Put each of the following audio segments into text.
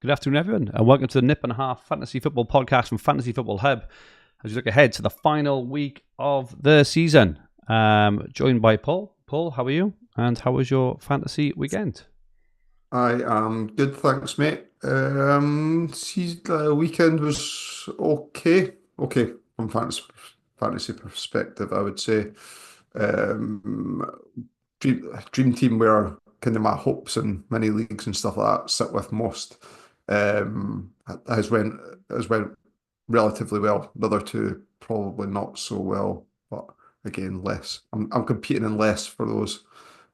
Good afternoon, everyone, and welcome to the Nip and a Half Fantasy Football Podcast from Fantasy Football Hub. As we look ahead to the final week of the season, joined by Paul. Paul, how are you? And how was your fantasy weekend? I am good, thanks, mate. Weekend was okay. Okay, from fantasy perspective, I would say. Um, Dream Team were kind of my hopes in many leagues and stuff like that sit with most. Um, has went has went relatively well. The other two probably not so well, but again, less. I'm competing in less for those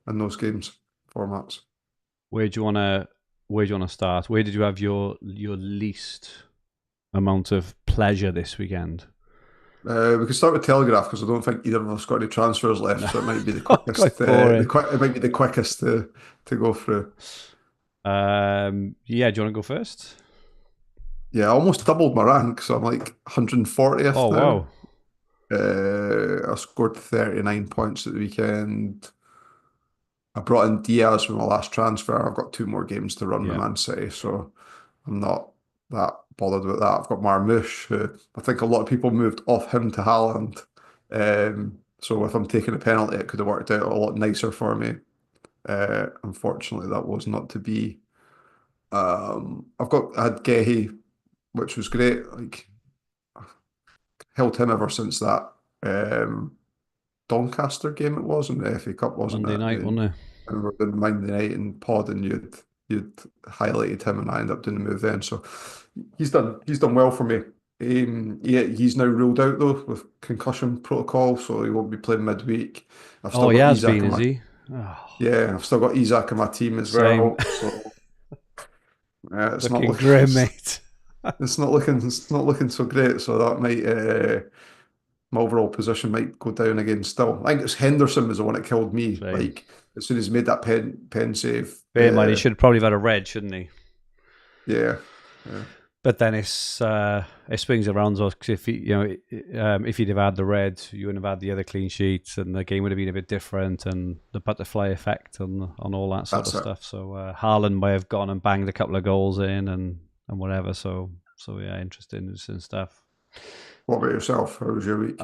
in those games formats. Where do you want to start? Where did you have your least amount of pleasure this weekend? We could start with Telegraph because I don't think either of us got any transfers left, so it might be the quickest. Quite boring. It might be the quickest to go through. Yeah, do you want to go first? Yeah, I almost doubled my rank, so I'm like 140th Oh, now. wow. I scored 39 points at the weekend. I brought in Diaz from my last transfer. I've got two more games to run with Yeah. Man City, so I'm not that bothered with that. I've got Marmoush, who I think a lot of people moved off him to Haaland. So if I'm taking a penalty, it could have worked out a lot nicer for me. Unfortunately, that was not to be. I had Gehi, which was great. Like held him ever since that Doncaster game it was in the FA Cup, wasn't Monday it? night, wasn't it? I remember the Monday night in pod and you'd highlighted him and I ended up doing the move then. So he's done well for me. He's now ruled out though with concussion protocol, so he won't be playing midweek. I've Oh, still he got has Isak been, in is my he? Oh, yeah, I've still got Isak in my team as same. well. So it's not Looking looking grim, mate. it's not looking so great. So that might my overall position might go down again still. I think it's Henderson was the one that killed me. Same. Like as soon as he made that pen save, Bear in mind, he should probably have had a red, shouldn't he? yeah, yeah. But then it swings around us because if he'd have had the red, you wouldn't have had the other clean sheets, and the game would have been a bit different, and the butterfly effect and on all that sort That's of it. stuff. So Haaland may have gone and banged a couple of goals in and whatever. So yeah, interesting stuff. What about yourself? How was your week?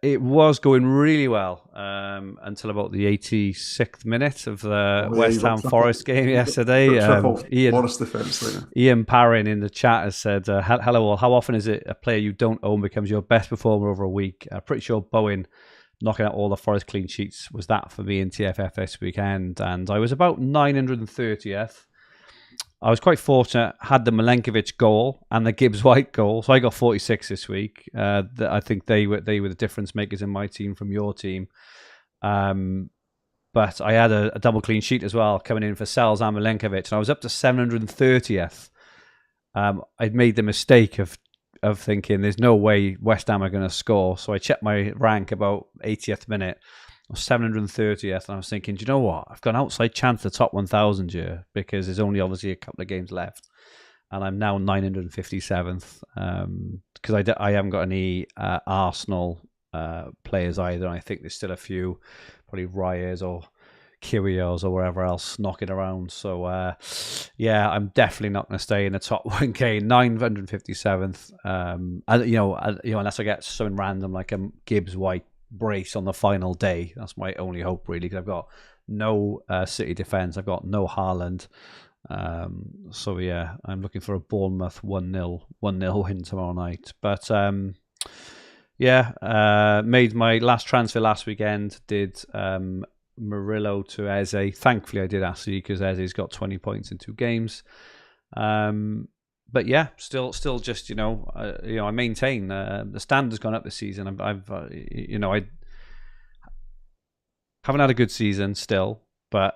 It was going really well until about the 86th minute of the Oh yeah, West you got Ham triple, Forest game you yesterday. got triple Ian Forest defense there. Ian Parrin in the chat has said, hello all, how often is it a player you don't own becomes your best performer over a week? Pretty sure Bowen knocking out all the Forest clean sheets was that for me in TFF this weekend, and I was about 930th. I was quite fortunate, had the Milenkovic goal and the Gibbs-White goal, so I got 46 this week. I think they were the difference makers in my team from your team. But I had a double clean sheet as well coming in for Sells and Milenkovic, and I was up to 730th. I'd made the mistake of thinking there's no way West Ham are going to score, so I checked my rank about 80th minute. I was 730th, and I was thinking, do you know what? I've got an outside chance of the top 1,000 here because there's only obviously a couple of games left, and I'm now 957th because I haven't got any Arsenal players either. And I think there's still a few, probably Ryers or Kyrgios or wherever else knocking around. So yeah, I'm definitely not going to stay in the top 1K, 957th. Unless I get something random like a Gibbs White brace on the final day. That's my only hope really, because I've got no City defence. I've got no Haaland. So yeah, I'm looking for a Bournemouth 1-0 win tomorrow night. But made my last transfer last weekend. Did Murillo to Eze. Thankfully, I did Ashley because Eze's got 20 points in 2 games. But yeah, still just I maintain the standard's gone up this season. I haven't had a good season still, but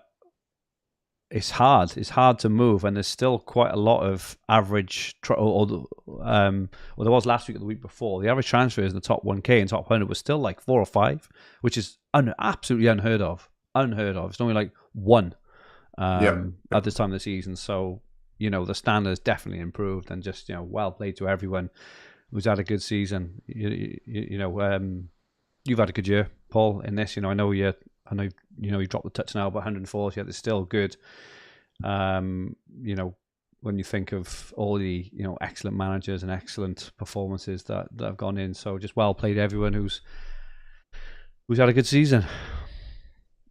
it's hard. It's hard to move, and there's still quite a lot of average. There was last week or the week before. The average transfers in the top 1K and top 100 was still like 4 or 5, which is absolutely unheard of. It's only like 1 Yeah. at this time of the season. So the standard has definitely improved, and just well played to everyone who's had a good season. You've had a good year, Paul. In this, I know you dropped the touch now, but 140. It's still good. when you think of all the excellent managers and excellent performances that have gone in. So just well played everyone who's had a good season.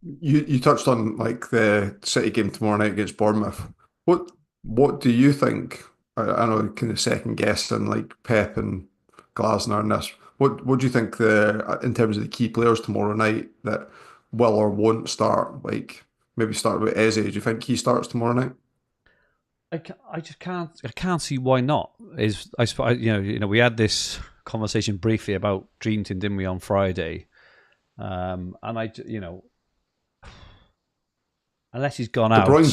You touched on like the City game tomorrow night against Bournemouth. What do you think? I know kind of second guessing like Pep and Glasner and this. What do you think in terms of the key players tomorrow night that will or won't start? Like maybe start with Eze. Do you think he starts tomorrow night? I just can't see why not. I suppose we had this conversation briefly about DreamTeam, didn't we, on Friday? And unless he's gone De out. Bruyne's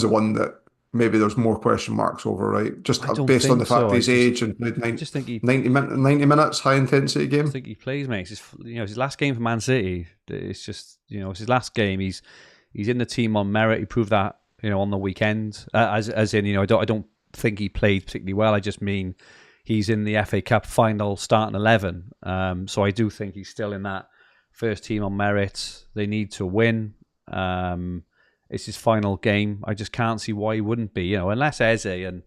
the one that maybe there's more question marks over, right? Just I don't based on the think fact so. his age and I just think he 90 minutes, high intensity I game. think he plays, mate. It's his last game for Man City. It's just it's his last game. He's in the team on merit. He proved that on the weekend. As in I don't think he played particularly well. I just mean he's in the FA Cup final starting 11. So I do think he's still in that first team on merit. They need to win. It's his final game. I just can't see why he wouldn't be. Unless Eze and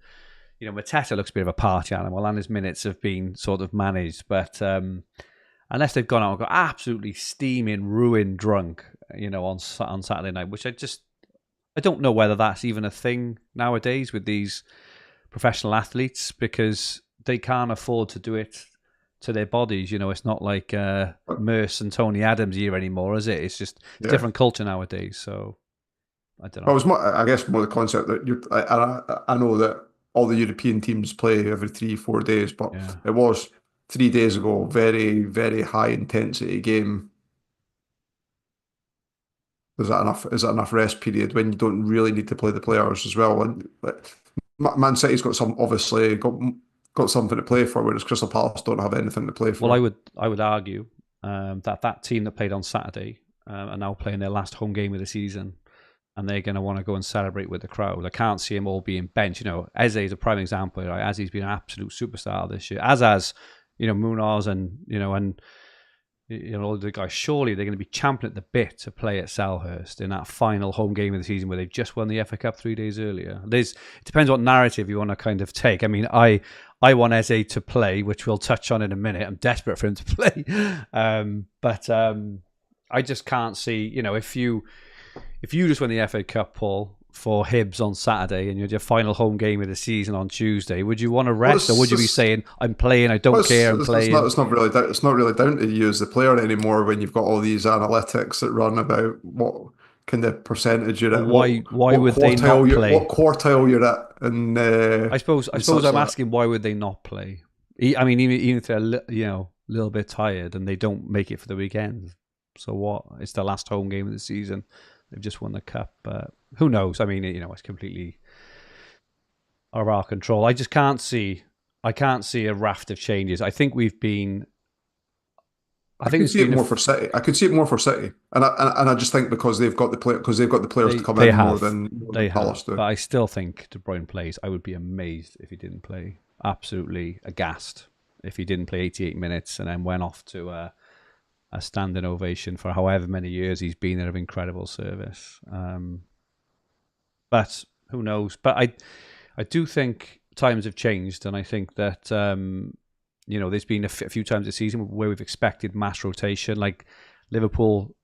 Mateta looks a bit of a party animal and his minutes have been sort of managed. But unless they've gone out and got absolutely steaming, ruined drunk, on Saturday night, which I don't know whether that's even a thing nowadays with these professional athletes, because they can't afford to do it to their bodies. It's not like Merce and Tony Adams here anymore, is it? It's just a different culture nowadays. So I don't know. Well, it was I guess more the concept that I know that all the European teams play every 3-4 days, but it was 3 days ago, very, very high intensity game. Is that enough rest period when you don't really need to play the players as well? And Man City's obviously got something to play for, whereas Crystal Palace don't have anything to play for. Well, I would argue that team that played on Saturday are now playing their last home game of the season, and they're going to want to go and celebrate with the crowd. I can't see them all being benched. Eze is a prime example. Right? Eze's been an absolute superstar this year, as has Munoz and all the guys. Surely they're going to be champing at the bit to play at Selhurst in that final home game of the season where they've just won the FA Cup 3 days earlier. It depends what narrative you want to kind of take. I mean, I want Eze to play, which we'll touch on in a minute. I'm desperate for him to play, but I just can't see. If you just win the FA Cup, Paul, for Hibs on Saturday, and you had your final home game of the season on Tuesday, would you want to rest, or would you be saying, "I'm playing, I don't care, I'm playing"? It's not really down to you as the player anymore when you've got all these analytics that run about what kind of percentage you're at. Why would they not play? What quartile you're at? And I suppose I'm asking, why would they not play? I mean, even if they're a little bit tired and they don't make it for the weekend, so what? It's the last home game of the season. They've just won the cup. Who knows? I mean, it's completely out of our control. I just can't see. I can't see a raft of changes. I think we've been. I could see it more for City. I could see it more for City, and I just think because they've got the players to come in more than Palace do. But I still think De Bruyne plays. I would be amazed if he didn't play. Absolutely aghast if he didn't play 88 minutes and then went off to a standing ovation for however many years he's been there of incredible service. But who knows? But I do think times have changed, and I think that there's been a few times this season where we've expected mass rotation, like Liverpool,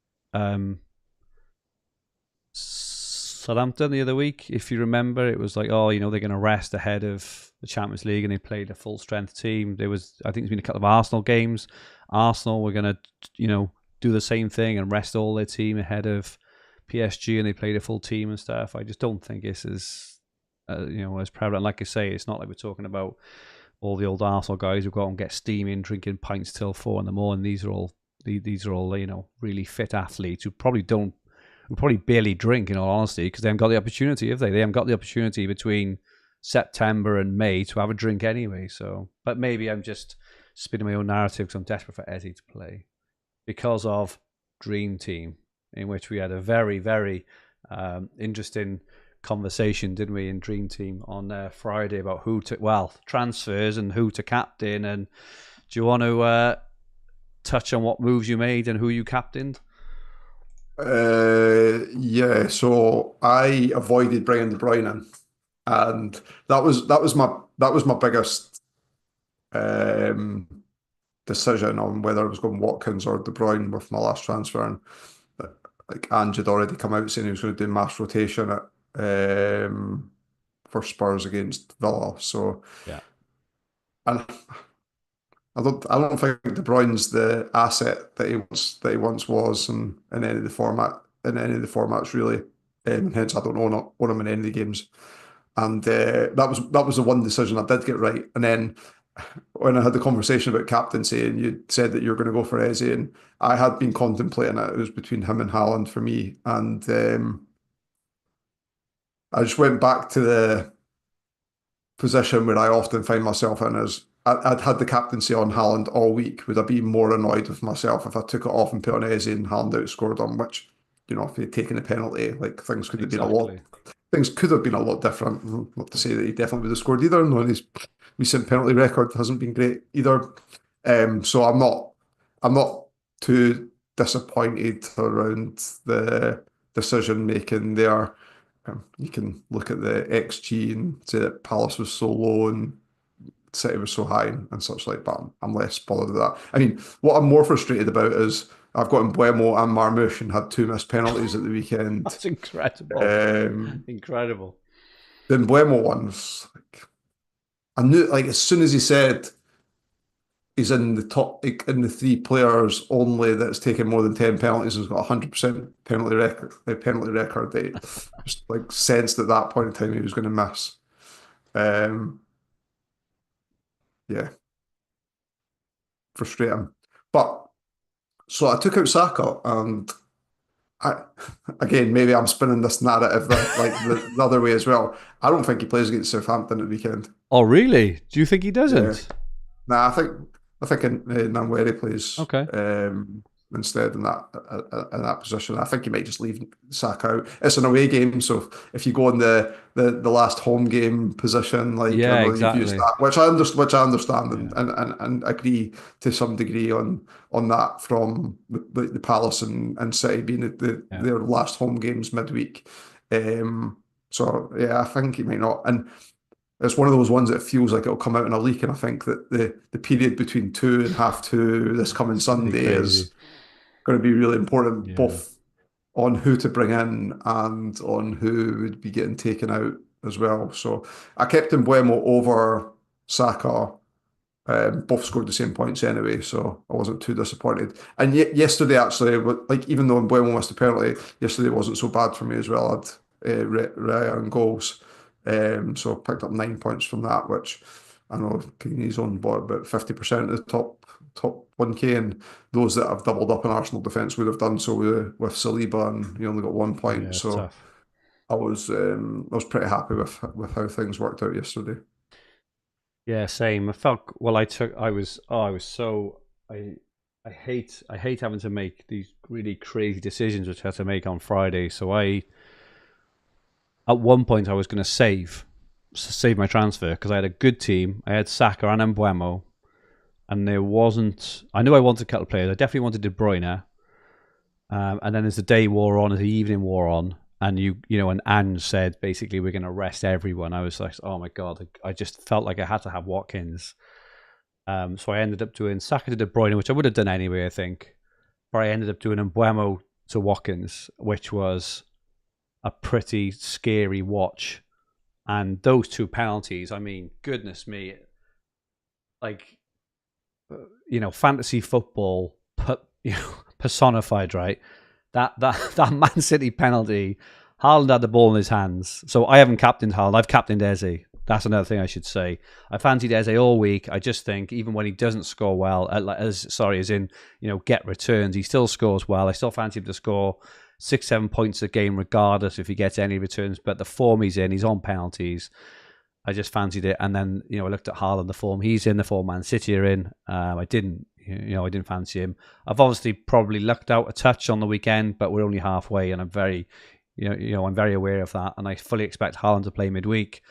Southampton the other week. If you remember, it was like, they're going to rest ahead of the Champions League, and they played a full strength team. I think there's been a couple of Arsenal games. Arsenal were going to, do the same thing and rest all their team ahead of PSG, and they played a full team and stuff. I just don't think this is, as prevalent. Like I say, it's not like we're talking about all the old Arsenal guys who go out and get steaming, drinking pints till 4 a.m. These are all, really fit athletes who probably barely drink, in all honesty, because they haven't got the opportunity, have they? They haven't got the opportunity between September and May to have a drink anyway. So, but maybe I'm just spinning my own narrative because I'm desperate for Eze to play because of Dream Team, in which we had a very, very interesting conversation, didn't we, in Dream Team on Friday about transfers and who to captain. And do you want to touch on what moves you made and who you captained? Yeah, so I avoided bringing De Bruyne in. and that was my biggest um, decision on whether I was going Watkins or De Bruyne with my last transfer. And like Ange had already come out saying he was going to do mass rotation for Spurs against Villa. So, Yeah. and I don't think De Bruyne's the asset that he once was in any of the formats really. Hence, I don't own him in any of the games. And that was the one decision I did get right. And then when I had the conversation about captaincy, and you said that you were going to go for Eze, and I had been contemplating it. It was between him and Haaland for me, and I just went back to the position where I often find myself in as I'd had the captaincy on Haaland all week. Would I be more annoyed with myself if I took it off and put on Eze and Haaland outscored him? Which, if he'd taken a penalty, like Exactly. things could have been a lot different. Not to say that he definitely would have scored either, and his recent penalty record hasn't been great either. So I'm not too disappointed around the decision making there. You can look at the XG and say that Palace was so low and City was so high and such like, but I'm less bothered with that. I mean, what I'm more frustrated about is I've got Mbuemo and Marmoush and had two missed penalties at the weekend. That's incredible. Um, Incredible. the Mbuemo ones, like, I knew, like, as soon as he said he's in the top, like, in the three players only that's taken more than 10 penalties, has got 100% penalty record. They just like sensed at that point in time he was going to miss. Um, yeah, frustrating. But so I took out Saka, and I, again, maybe I'm spinning this narrative that like the other way as well. I don't think he plays against Southampton at the weekend. Oh, really? Do you think he Yeah. doesn't? Nah, I think Namweri plays Okay. instead in that position. I think he might just leave Saka out. It's an away game, so if you go in the last home game position, like I Yeah, know you've used exactly. that, which I understand and Yeah. and agree to some degree on that from the Palace and City being Yeah. their last home games midweek. So yeah, I think he might not. And it's one of those ones that feels like it'll come out in a leak, and I think that the period between two and half two this coming It's going to be Sunday crazy. is going to be really important, Yeah. both on who to bring in and on who would be getting taken out as well. So I kept Mbuemo over Saka. Both scored the same points anyway, so I wasn't too disappointed. And yet yesterday, actually, like even though Mbuemo missed a penalty, yesterday wasn't so bad for me as well. I had Raya and goals, so I picked up 9 points from that, which I know he's on board about 50% of the top 1K, and those that have doubled up in Arsenal defence would have done so with Saliba, and he only got 1 point. Yeah, it's So tough. I was pretty happy with how things worked out yesterday. Yeah, same. I felt well. I was so I hate having to make these really crazy decisions which I had to make on Friday. So at one point I was going to save my transfer because I had a good team. I had Saka and Mbuemo, and there wasn't. I knew I wanted a couple of players. I definitely wanted De Bruyne. And then as the day wore on, as the evening wore on, and and Ange said basically we're going to rest everyone. I was like, oh my god, I just felt like I had to have Watkins. So I ended up doing Saka to De Bruyne, which I would have done anyway, I think. But I ended up doing Mbuemo to Watkins, which was a pretty scary watch. And those two penalties, I mean, goodness me, like fantasy football, personified, right? That Man City penalty, Haaland had the ball in his hands. So I haven't captained Haaland. I've captained Eze. That's another thing I should say. I fancied Eze all week. I just think even when he doesn't score well, as in get returns, he still scores well. I still fancy him to score 6-7 points a game, regardless if he gets any returns. But the form he's in, he's on penalties. I just fancied it, and then I looked at Haaland, the form he's in, the form Man City are in. I didn't fancy him. I've obviously probably lucked out a touch on the weekend, but we're only halfway, and I'm very, I'm very aware of that, and I fully expect Haaland to play midweek.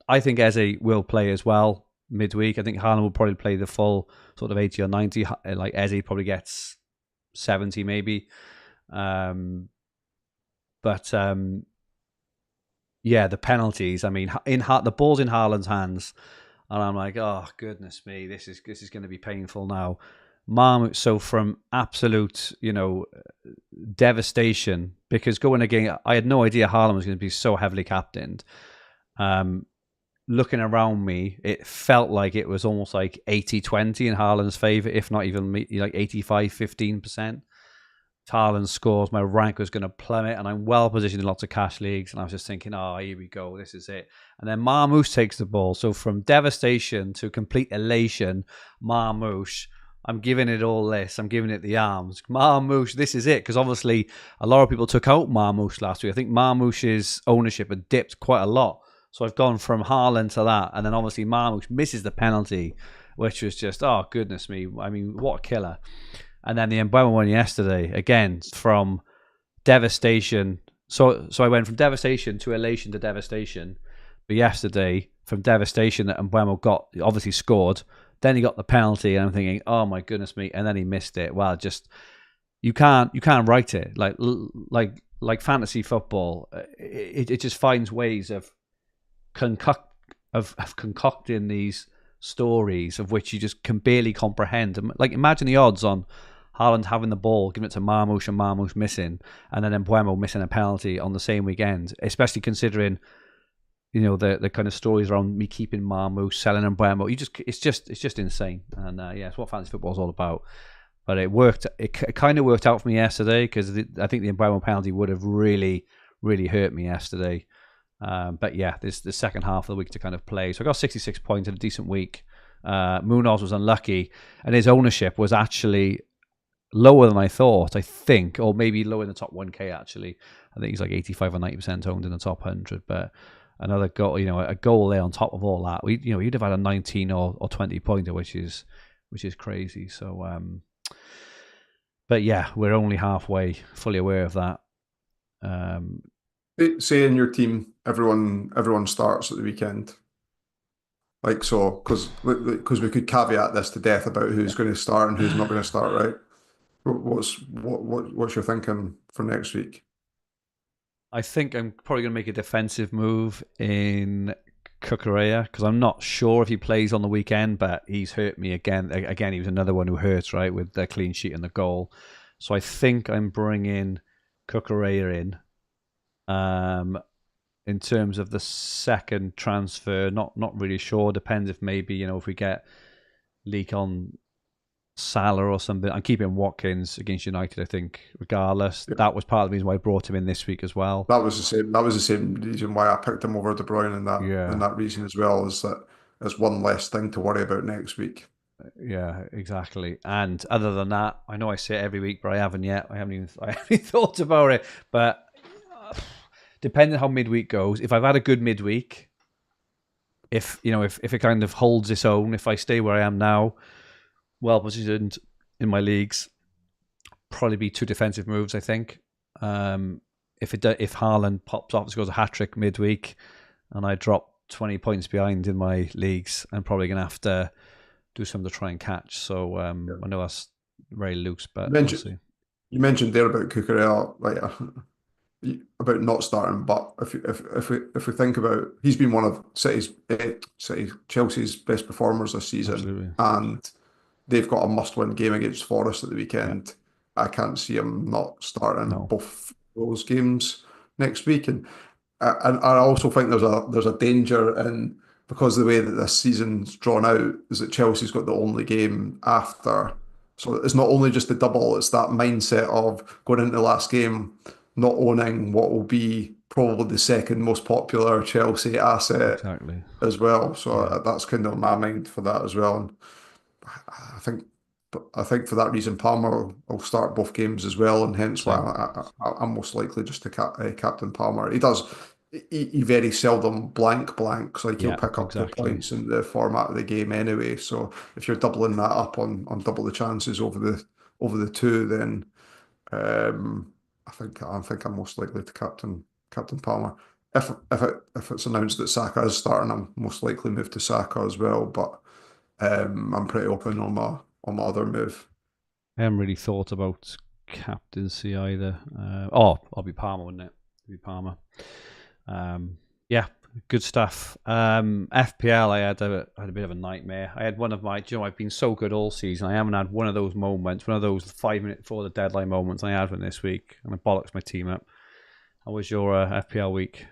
I think Eze will play as well midweek. I think Haaland will probably play the full sort of 80 or 90. Like Eze probably gets 70 maybe. But yeah, the penalties. I mean, the ball's in Haaland's hands, and I'm like, oh goodness me, this is going to be painful now. So from absolute, devastation, because going again, I had no idea Haaland was going to be so heavily captained. Looking around me, it felt like it was almost like 80-20 in Haaland's favour, if not even like 85-15%. Haaland scores, my rank was going to plummet, and I'm well positioned in lots of cash leagues, and I was just thinking, oh, here we go, this is it. And then Marmoush takes the ball. So from devastation to complete elation, Marmoush, I'm giving it all this. I'm giving it the arms. Marmoush, this is it. Because obviously a lot of people took out Marmoush last week. I think Marmoush's ownership had dipped quite a lot. So I've gone from Haaland to that. And then obviously Marmoush misses the penalty, which was just, oh, goodness me. I mean, what a killer. And then the Mbeumo one yesterday, again, from devastation. So I went from devastation to elation to devastation. But yesterday, from devastation that Mbeumo got, obviously scored. Then he got the penalty, and I'm thinking, oh my goodness me! And then he missed it. Well, just you can't write it like fantasy football. It just finds ways of concocting these stories of which you just can barely comprehend. Like, imagine the odds on Haaland having the ball, giving it to Marmoush, and Marmoush missing, and then Mbeumo missing a penalty on the same weekend. Especially considering, the kind of stories around me keeping Marmoush, selling Mbeumo. It's just insane. And yeah, it's what fantasy football is all about. But it worked. It kind of worked out for me yesterday, because I think the Mbeumo penalty would have really, really hurt me yesterday. But yeah, there's the second half of the week to kind of play. So I got 66 points in a decent week. Munoz was unlucky, and his ownership was actually lower than I thought, I think, or maybe lower in the top 1K actually. I think he's like 85 or 90% owned in the top 100, but another goal, a goal there on top of all that. You'd have had a 19 or 20 pointer, which is crazy. So, but yeah, we're only halfway, fully aware of that. Say in your team, everyone starts at the weekend. Like, so, because we could caveat this to death about who's going to start and who's not going to start, right? What's your thinking for next week? I think I'm probably going to make a defensive move in Cucurella, because I'm not sure if he plays on the weekend, but he's hurt me again. Again, he was another one who hurts, right, with the clean sheet and the goal. So I think I'm bringing Cucurella in. In terms of the second transfer, not really sure. Depends if maybe, if we get leak on Salah or something. I'm keeping Watkins against United, I think, regardless. Yeah. That was part of the reason why I brought him in this week as well. That was the same reason why I picked him over De Bruyne, and that reason as well, is that there's one less thing to worry about next week. Yeah, exactly. And other than that, I know I say it every week, but I haven't yet. I haven't even thought about it. But depending on how midweek goes, if I've had a good midweek, if it kind of holds its own, if I stay where I am now, well positioned in my leagues, probably be 2 defensive moves, I think. If Haaland pops off and scores a hat-trick midweek and I drop 20 points behind in my leagues, I'm probably going to have to do something to try and catch. So I know that's very loose, but we'll see. You mentioned there about Cucurella, like about not starting, but if we think about, he's been one of Chelsea's best performers this season. Absolutely. And they've got a must-win game against Forest at the weekend. Yeah. I can't see him not starting both those games next week. And I also think there's a danger in, because of the way that this season's drawn out, is that Chelsea's got the only game after. So it's not only just the double, it's that mindset of going into the last game not owning what will be probably the second most popular Chelsea asset as well. So that's kind of my mind for that as well. And I think for that reason, Palmer will start both games as well, and hence why I'm most likely just to captain Palmer. He very seldom blanks, like he'll pick up the points in the format of the game anyway. So if you're doubling that up on double the chances over the 2, then I think I'm most likely to captain Palmer. If it's announced that Saka is starting, I'm most likely move to Saka as well. But I'm pretty open on my other move. I haven't really thought about captaincy either. I'll be Palmer, wouldn't it? It'll be Palmer. Yeah, good stuff. FPL, I had a bit of a nightmare. I had one of my, I've been so good all season. I haven't had one of those moments, one of those 5 minute before the deadline moments. I had one this week, and I bollocks my team up. How was your FPL week?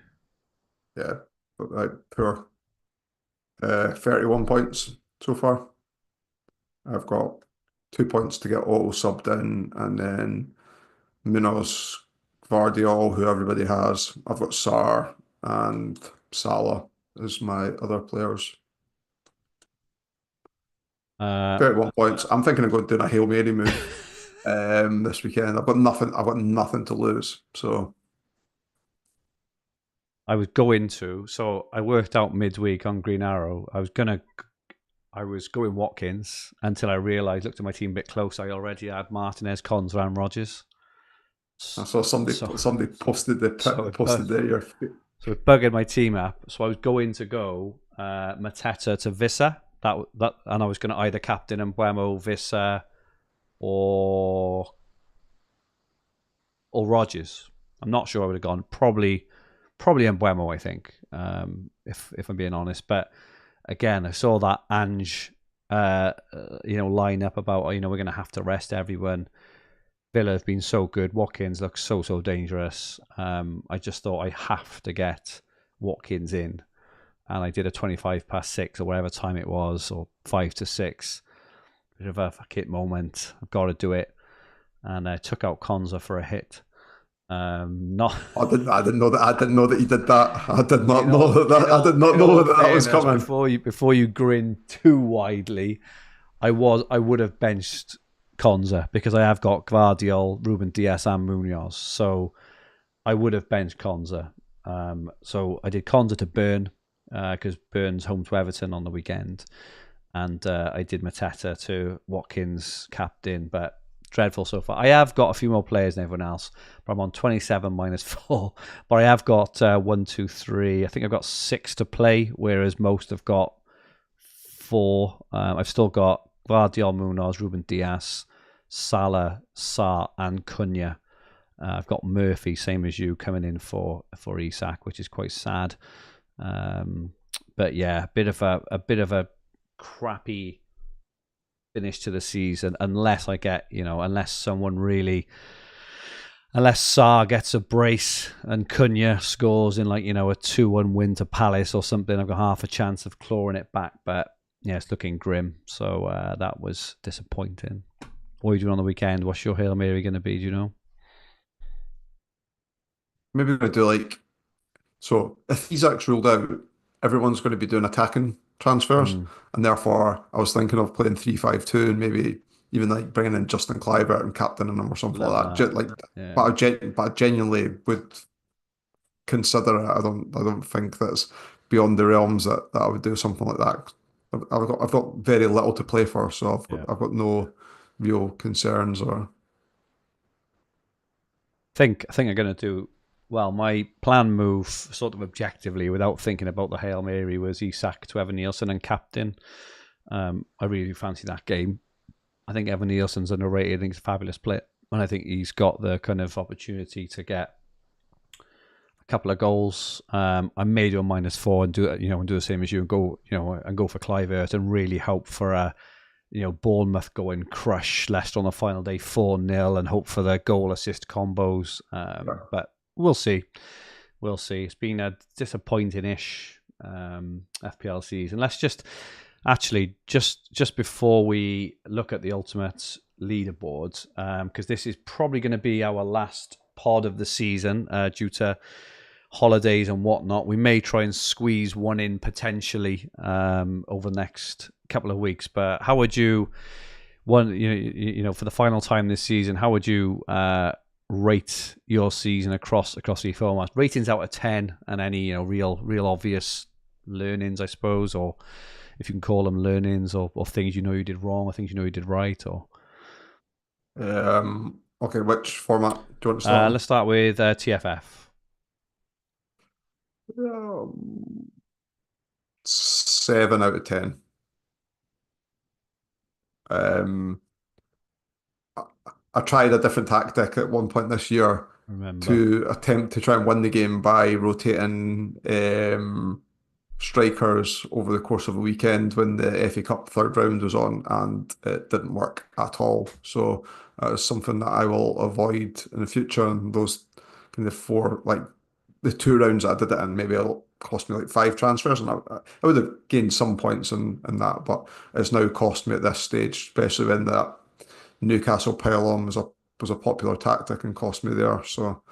Yeah, but poor. 31 points so far. I've got 2 points to get auto subbed in, and then Munoz, Vardiol, who everybody has. I've got Sar and Salah as my other players. Uh, 31 points. I'm thinking of going doing a Hail Mary move this weekend. I've got nothing. I've got nothing to lose. So I was going to, so I worked out midweek on Green Arrow. I was going Watkins until I realised, looked at my team a bit close. I already had Martinez, Cons, and Rogers. I saw So, somebody posted so it, posted there. so it buggered my team up. So I was going to go Mateta to Vissa. And I was going to either captain Mbuemo, Vissa, or Rogers. I'm not sure I would have gone. Probably Mbuemo, I think, if I'm being honest. But again, I saw that Ange, line up about, we're going to have to rest everyone. Villa have been so good. Watkins looks so dangerous. I just thought I have to get Watkins in, and I did a 25 past 6 or whatever time it was, or 5 to 6. Bit of a fuck it moment. I've got to do it, and I took out Konza for a hit. Not I didn't know that. I didn't know that he did that. I did not know I did not in know all that that was fairness, coming. before you grin too widely, I would have benched Konza because I have got Gvardiol, Ruben Diaz, and Munoz. So I would have benched Konza. So I did Konza to Burn because Burn's home to Everton on the weekend, and I did Mateta to Watkins captain, but dreadful so far. I have got a few more players than everyone else, but I'm on 27 minus 4. But I have got 1, 2, 3. I think I've got 6 to play, whereas most have got 4. I've still got Guardiola, Munoz, Ruben Diaz, Salah, Sarr, and Cunha. I've got Murphy, same as you, coming in for Isak, which is quite sad. But yeah, a bit of a crappy finish to the season, unless I get, unless Sarr gets a brace and Cunha scores in a 2-1 win to Palace or something, I've got half a chance of clawing it back. But yeah, it's looking grim. So that was disappointing. What are you doing on the weekend? What's your Hail Mary going to be? Do you know? Maybe we're going to do so. If Isak's ruled out, everyone's going to be doing attacking transfers, Mm, and therefore I was thinking of playing 3-5-2 and maybe even bringing in Justin Kluivert and captaining him or something love like that. that. But Yeah. but I genuinely would consider it. I don't think that's beyond the realms that I would do something like that. I've got very little to play for, so Yeah. I've got no real concerns or I think I'm going to do well. My plan move, sort of objectively, without thinking about the Hail Mary, was Isak to Evan Nielsen and captain. I really fancy that game. I think Evan Nielsen's underrated. I think he's a fabulous player, and I think he's got the kind of opportunity to get a couple of goals. I may do a -4 and do it, and do the same as you and go, and go for Kluivert and really hope for a, Bournemouth go and crush Leicester on the final day 4-0 and hope for the goal assist combos. But we'll see. We'll see. It's been a disappointing-ish FPL season. Let's just before we look at the ultimate leaderboard, because this is probably going to be our last pod of the season due to holidays and whatnot. We may try and squeeze one in potentially over the next couple of weeks. But how would you for the final time this season? How would you rate your season across the formats? Ratings out of 10, and any real obvious learnings, I suppose, or if you can call them learnings, or things you did wrong, or things you did right, or okay, which format do you want to start let's start with TFF. on? 7 out of 10. Um, I tried a different tactic at one point this year, Remember. to attempt to try and win the game by rotating strikers over the course of a weekend when the FA Cup third round was on, and it didn't work at all. So that is something that I will avoid in the future. And those kind of four, like the 2 rounds I did it in, maybe it'll cost me like 5 transfers, and I would have gained some points in that, but it's now cost me at this stage, especially when that Newcastle pile on was a popular tactic and cost me there. So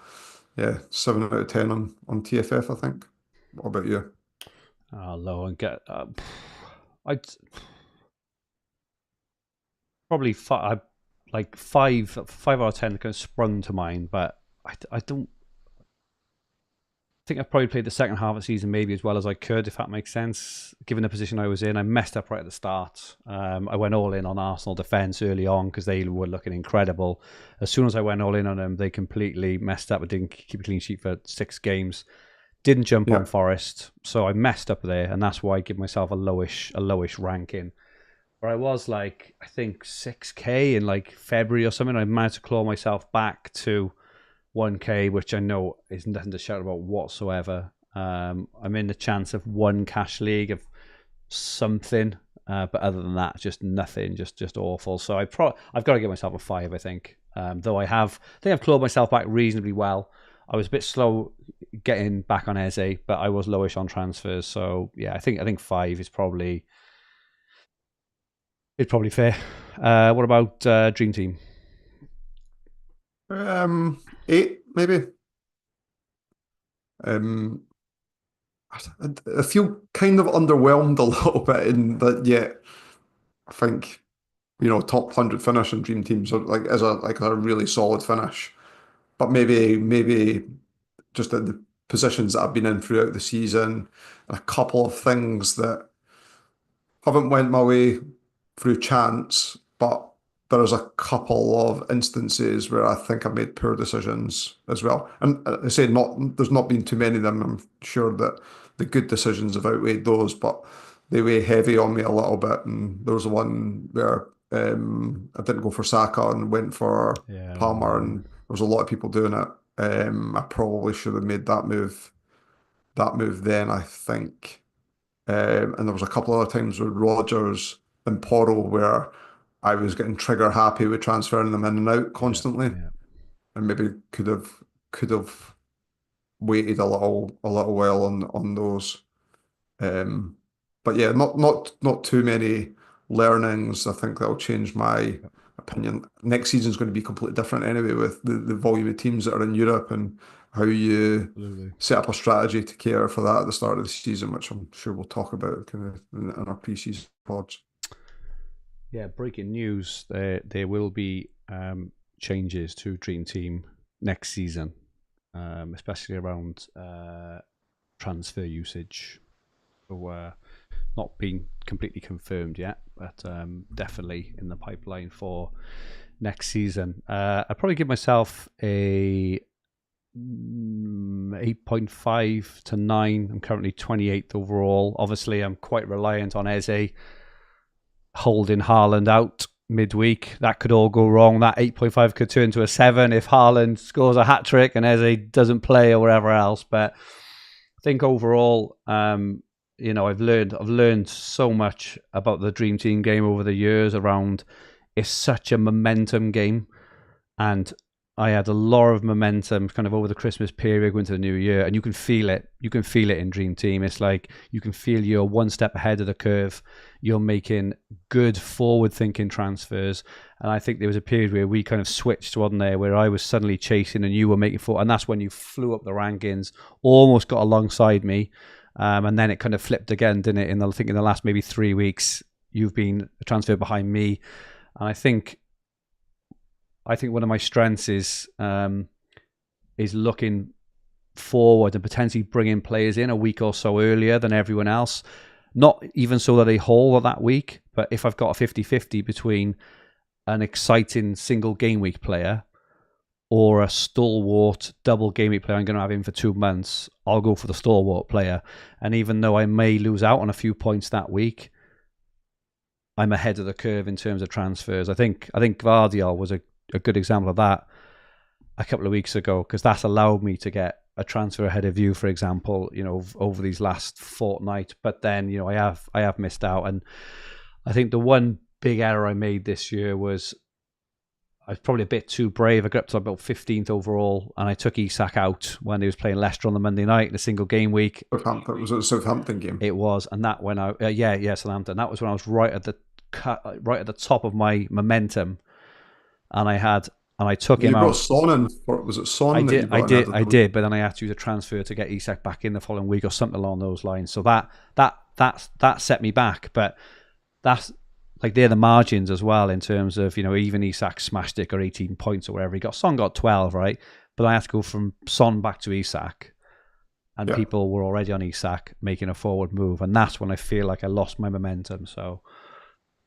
yeah, 7 out of 10 on TFF, I think. What about you? Oh, low and get. I'd probably like five out of 10 kind of sprung to mind, but I don't think I've probably played the second half of the season maybe as well as I could, if that makes sense. Given the position I was in, I messed up right at the start. I went all in on Arsenal defence early on because they were looking incredible. As soon as I went all in on them, they completely messed up. I didn't keep a clean sheet for 6 games. Didn't jump Yeah. on Forest, so I messed up there, and that's why I give myself a lowish ranking. Where I was like, I think 6k in like February or something. I managed to claw myself back to 1k, which I know is nothing to shout about whatsoever. I'm in the chance of 1 cash league of something, but other than that, just nothing, just awful. So I've got to give myself a 5, I think. Though I think I've clawed myself back reasonably well. I was a bit slow getting back on Eze, but I was lowish on transfers. So yeah, I think 5 is probably fair. What about Dream Team? 8 maybe. Um, I feel kind of underwhelmed a little bit in that. Yet I think top 100 finish in Dream Teams are like is a really solid finish. But maybe just at the positions that I've been in throughout the season, a couple of things that haven't went my way through chance, but there's a couple of instances where I think I made poor decisions as well. And I say there's not been too many of them. I'm sure that the good decisions have outweighed those, but they weigh heavy on me a little bit. And there was one where I didn't go for Saka and went for Yeah, I remember Palmer, that and one. there was a lot of people doing it. I probably should have made that move then, I think. And there was a couple other times with Rodgers and Porro where I was getting trigger happy with transferring them in and out Yeah, constantly, yeah. and maybe could have waited a little while on those. Um, but yeah, not too many learnings. I think that'll change my opinion. Next season's going to be completely different anyway, with the volume of teams that are in Europe and how you Absolutely. set up a strategy to care for that at the start of the season, which I'm sure we'll talk about kind of in our pre-season pods. Yeah, breaking news. There will be changes to Dream Team next season, especially around transfer usage. So, not been completely confirmed yet, but definitely in the pipeline for next season. I'd probably give myself a 8.5 to 9. I'm currently 28th overall. Obviously, I'm quite reliant on Eze holding Haaland out midweek. That could all go wrong. That 8.5 could turn to a 7 if Haaland scores a hat trick and Eze doesn't play or whatever else. But I think overall, I've learned so much about the Dream Team game over the years. Around it's such a momentum game, and I had a lot of momentum kind of over the Christmas period going to the new year, and you can feel it. You can feel it in Dream Team. It's like you can feel you're one step ahead of the curve. You're making good forward-thinking transfers, and I think there was a period where we kind of switched, wasn't there, where I was suddenly chasing and you were making forward, and that's when you flew up the rankings, almost got alongside me, and then it kind of flipped again, didn't it? I think in the last maybe 3 weeks, you've been transferred behind me, and I think one of my strengths is looking forward and potentially bringing players in a week or so earlier than everyone else. Not even so that they haul that week, but if I've got a 50-50 between an exciting single game week player or a stalwart double game week player I'm going to have in for 2 months, I'll go for the stalwart player. And even though I may lose out on a few points that week, I'm ahead of the curve in terms of transfers. I think Gvardiol was a good example of that. a couple of weeks ago, because that's allowed me to get a transfer ahead of you, for example, over these last fortnight. But then, I have missed out. And I think the one big error I made this year was I was probably a bit too brave. I got up to about 15th overall, and I took Isak out when he was playing Leicester on the Monday night in a single game week. Southampton, was it the Southampton game? It was, and that when I Southampton. That was when I was right at the top of my momentum, and I took him You brought out. Son in. Was it Son I that you did, brought in? I did, but then I had to use a transfer to get Isak back in the following week or something along those lines. So that set me back, but that's like they're the margins as well in terms of even Isak smashed it, got 18 points or whatever he got. Son got 12, right? But I had to go from Son back to Isak, and people were already on Isak making a forward move, and that's when I feel like I lost my momentum. So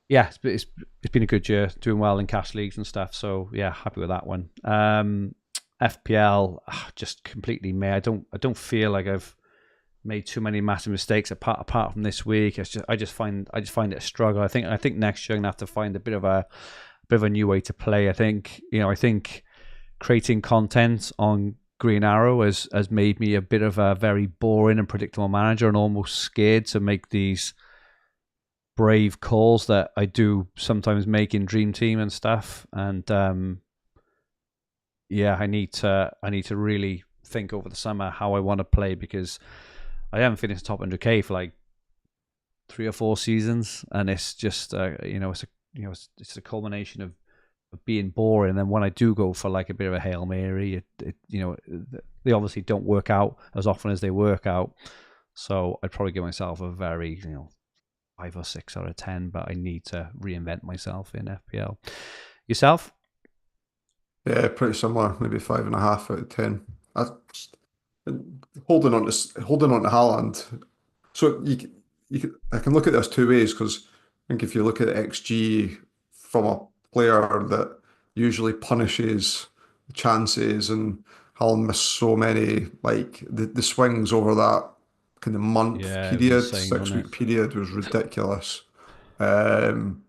yeah, it's been a good year, doing well in cash leagues and stuff. So yeah, happy with that one. FPL just completely meh. I don't feel like I've made too many massive mistakes apart from this week. I just find it a struggle. I think next year I'm gonna have to find a bit of a new way to play. I think creating content on Green Arrow has made me a bit of a very boring and predictable manager, and almost scared to make these brave calls that I do sometimes make in Dream Team and stuff. And I need to really think over the summer how I want to play, because I haven't finished top 100k for like 3 or 4 seasons, and it's just it's a culmination of being boring. And then when I do go for like a bit of a Hail Mary, they obviously don't work out as often as they work out. So I'd probably give myself a very 5 or 6 out of 10, but I need to reinvent myself in FPL. Yourself? Yeah, pretty similar. Maybe 5.5 out of 10. Holding on to Haaland. So I can look at this two ways, because I think if you look at XG from a player that usually punishes chances, and Haaland missed so many, like the swings over that kind of month Yeah, it was period, insane, wasn't 6-week it? period was ridiculous. Um,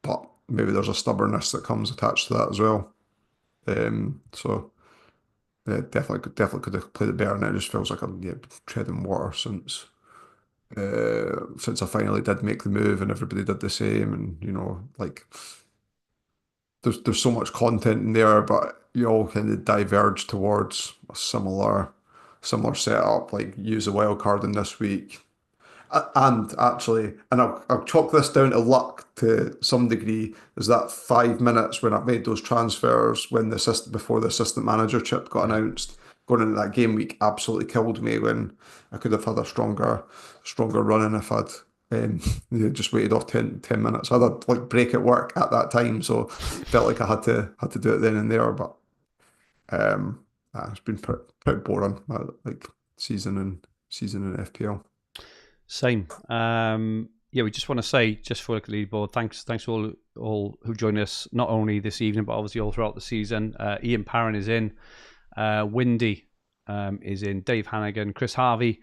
but maybe there's a stubbornness that comes attached to that as well. So definitely could have played it better, and it just feels like I'm treading water since I finally did make the move and everybody did the same. And like there's so much content in there, but you all kind of diverge towards a similar setup. Like use a wild card in this week, and actually, and I'll chalk this down to luck to some degree, is that 5 minutes when I made those transfers when before the assistant manager chip got Yeah. announced, going into that game week absolutely killed me, when I could have had a stronger run in if I'd just waited off 10 minutes. I had a like break at work at that time, so felt like I had to do it then and there. But it's been pretty boring, like season in FPL. Same. We just want to say, just for the leaderboard, thanks for all who joined us, not only this evening, but obviously all throughout the season. Ian Parron is in, Windy is in, Dave Hannigan, Chris Harvey,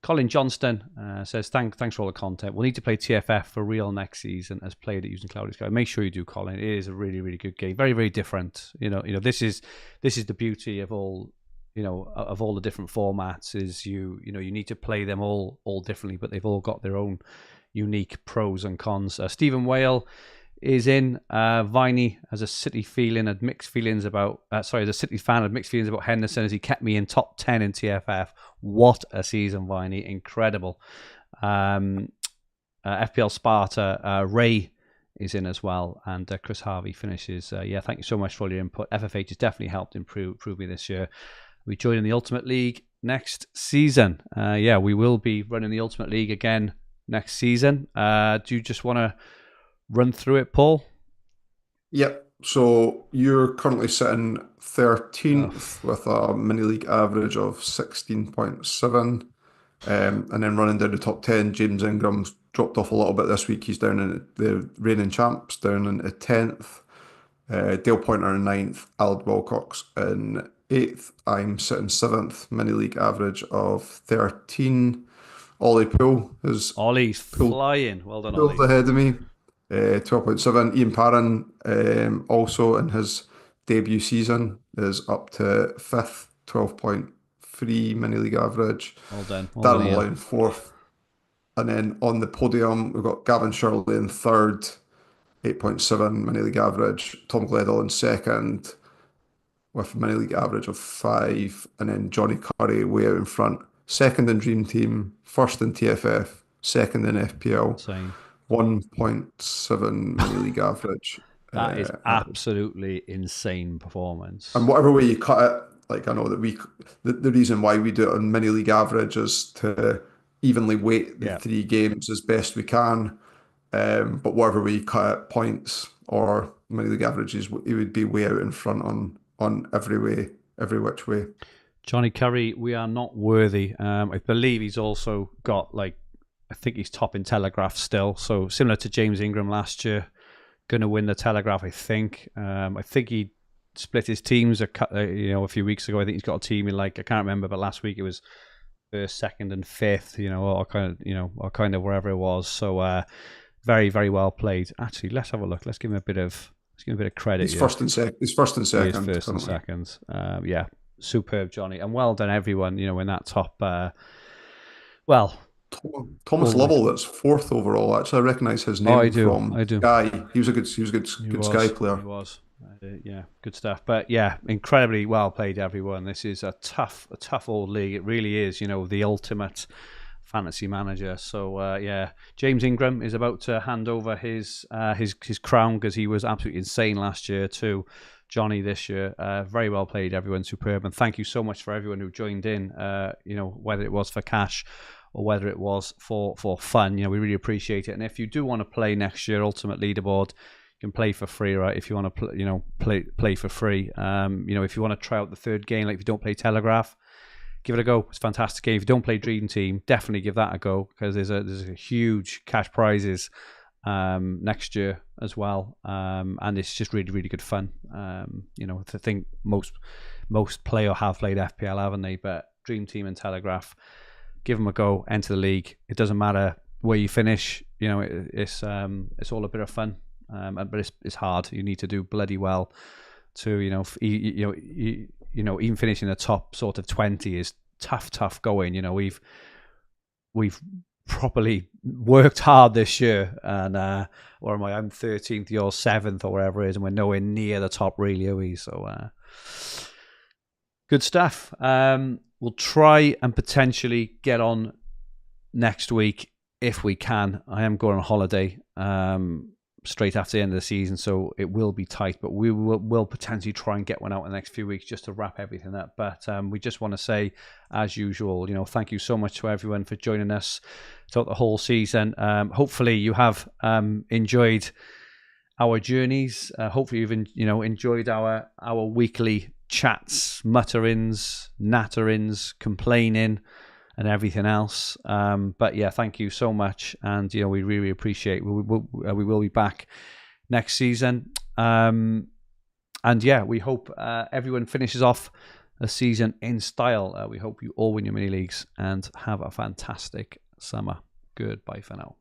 Colin Johnston says, thanks for all the content. We'll need to play TFF for real next season as played at using Cloudy Sky. Make sure you do, Colin. It is a really, really good game. Very, very different. This is the beauty of all of all the different formats, is you need to play them all differently, but they've all got their own unique pros and cons. Stephen Whale is in. Viney has a City feeling, had mixed feelings about. As a City fan, had mixed feelings about Henderson as he kept me in top 10 in TFF. What a season, Viney! Incredible. FPL Sparta, Ray is in as well, and Chris Harvey finishes. Thank you so much for all your input. FFH has definitely helped improve me this year. We join in the Ultimate League next season. We will be running the Ultimate League again next season. Do you just want to run through it, Paul? Yep. So you're currently sitting 13th with a mini league average of 16.7. And then running down the top 10, James Ingram's dropped off a little bit this week. He's down in the reigning champs, down in 10th. Dale Pointer in 9th, Aled Wilcox in 8th. I'm sitting 7th, mini league average of 13. Ollie Poole is Ollie's flying. Well done, pulled Ollie. ahead of me. 12.7. Ian Parron also in his debut season is up to 5th, 12.3 mini league average. Well done. Well Darren done, Ian. Molloy in 4th. And then on the podium, we've got Gavin Shirley in 3rd, 8.7 mini league average. Tom Gledall in 2nd with a mini league average of 5. And then Johnny Curry way out in front. 2nd in Dream Team, 1st in TFF, 2nd in FPL. Insane. 1.7 mini league average. That is absolutely insane performance. And whatever way you cut it, like I know that the reason why we do it on mini league average is to evenly weight the 3 games as best we can. But whatever way you cut it, points or mini league averages, it would be way out in front on every which way. Johnny Curry, we are not worthy. I believe he's also got I think he's top in Telegraph still. So similar to James Ingram last year, going to win the Telegraph, I think. I think he split his teams a few weeks ago. I think he's got a team in I can't remember, but last week it was 1st, 2nd, and 5th. Or kind of wherever it was. So very, very well played. Actually, let's have a look. Let's give him a bit of credit. He's first and second. He's first and second. He is 1st and 2nd. Yeah, superb, Johnny, and well done, everyone. In that top. Thomas Lovell, that's 4th overall. Actually, I recognise his name I do. Sky. He was a good Sky player. He was. Yeah, good stuff. But yeah, incredibly well played, everyone. This is a tough old league. It really is. The ultimate fantasy manager. So yeah, James Ingram is about to hand over his crown because he was absolutely insane last year to Johnny this year. Very well played, everyone. Superb, and thank you so much for everyone who joined in. Whether it was for cash or whether it was for fun, we really appreciate it. And if you do want to play next year, Ultimate Leaderboard, you can play for free, right? If you want to play for free, if you want to try out the 3rd game, if you don't play Telegraph, give it a go. It's a fantastic game. If you don't play Dream Team, definitely give that a go because there's a huge cash prizes next year as well, and it's just really, really good fun. I think most play or have played FPL, haven't they? But Dream Team and Telegraph, give them a go. Enter the league. It doesn't matter where you finish. It's all a bit of fun, but it's hard. You need to do bloody well to even finishing the top sort of 20 is tough going. We've properly worked hard this year, and or am I? I'm 13th, you're 7th, or whatever it is, and we're nowhere near the top, really, are we? So good stuff. We'll try and potentially get on next week if we can. I am going on holiday straight after the end of the season, so it will be tight, but we will potentially try and get one out in the next few weeks just to wrap everything up. But we just want to say, as usual, thank you so much to everyone for joining us throughout the whole season. Hopefully you have enjoyed our journeys. Hopefully you've enjoyed our weekly chats, mutterings, natterings, complaining, and everything else. But yeah, thank you so much, and we really appreciate. We will be back next season, and yeah, we hope everyone finishes off the season in style. We hope you all win your mini leagues and have a fantastic summer. Goodbye for now.